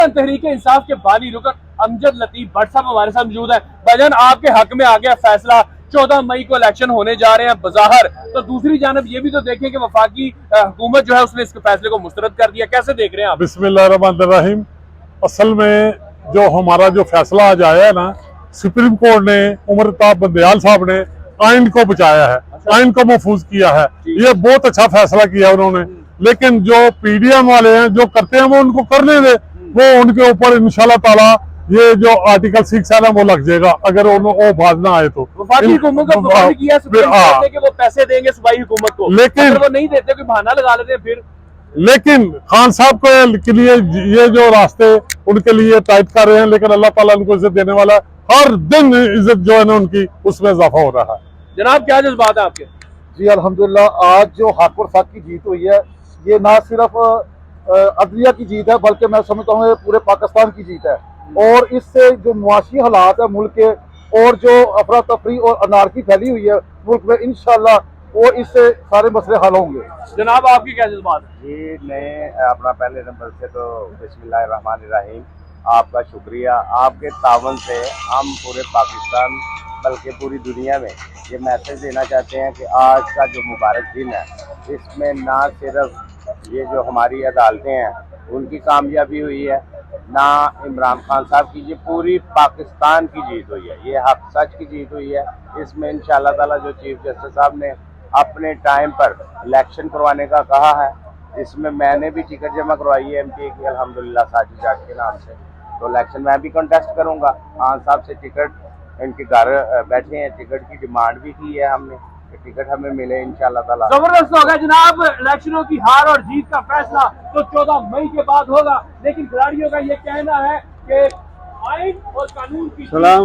तहरीक इंसाफ के बानी रुकन अमजद लतीफ भट्ट साहब हमारे साथ मौजूद है। भाईजान, आपके हक में आ गया फैसला, 14 मई को इलेक्शन होने जा रहे हैं बज़ाहिर, तो दूसरी जानब ये भी तो देखें कि वफाकी हुकूमत जो है उसने इस फैसले को मुस्तरद कर दिया, कैसे देख रहे हैं आप? बिस्मिल्लाहिर्रहमानिर्रहीम। असल में जो हमारा जो फैसला आज आया है ना, सुप्रीम कोर्ट ने उमर अताब बंदयाल साहब ने आइन को बचाया है, आइन को महफूज किया है, ये बहुत अच्छा फैसला किया उन्होंने। लेकिन जो पीडीएम वाले हैं जो करते हैं वो उनको करने दे, वो उनके ऊपर इंशाल्लाह ताला ये जो आर्टिकल 6 है ना वो लग जाएगा अगर वो बाज ना आए तो। वफाकी हुकूमत को बहाल किया सुप्रीम कोर्ट ने कि वो पैसे देंगे सूबाई हुकूमत को, लेकिन वो नहीं देते, कोई बहाना लगा लेते हैं फिर। लेकिन खान साहब के लिए ये जो रास्ते उनके लिए टाइट कर रहे हैं, लेकिन अल्लाह ताला उनको इज्जत देने वाला है, हर दिन इज्जत जो है ना उनकी उसमें इजाफा हो रहा है। जनाब, क्या जज्बात है आपके? जी अल्हम्दुलिल्लाह, आज जो हक और सच की जीत हुई है, ये ना सिर्फ अदलिया की जीत है बल्कि मैं समझता हूँ पूरे पाकिस्तान की जीत है। और इससे जो मुआशी हालात है मुल्क के और जो अफरा तफरी और अनारकी फैली हुई है मुल्क में, इंशाल्लाह वो इससे सारे मसले हल होंगे। जनाब, आपकी क्या जज्बात है? जी, मैं अपना पहले नंबर से तो बिस्मिल्लाहिर्रहमानिर्रहीम, आपका शुक्रिया। आपके तावन से हम पूरे पाकिस्तान बल्कि पूरी दुनिया में ये मैसेज देना चाहते हैं कि आज का जो मुबारक दिन है, इसमें ना सिर्फ ये जो हमारी अदालतें हैं उनकी कामयाबी हुई है, ना इमरान खान साहब की, ये पूरी पाकिस्तान की जीत हुई है, ये हक सच की जीत हुई है। इसमें इंशाअल्लाह ताला जो चीफ जस्टिस साहब ने अपने टाइम पर इलेक्शन करवाने का कहा है, इसमें मैंने भी टिकट जमा करवाई है एमपी की अल्हम्दुलिल्लाह साजिद जाट के नाम से, तो इलेक्शन मैं भी कंटेस्ट करूंगा। खान साहब से टिकट इनके घर बैठे हैं, टिकट की डिमांड भी की है हमने, टिकट हमें मिले इंशाअल्लाह ताला। जबरदस्त होगा जनाब, इलेक्शनों की हार और जीत का फैसला तो 14 मई के बाद होगा, लेकिन खिलाड़ियों का ये कहना है कि आइन और कानून की सलाम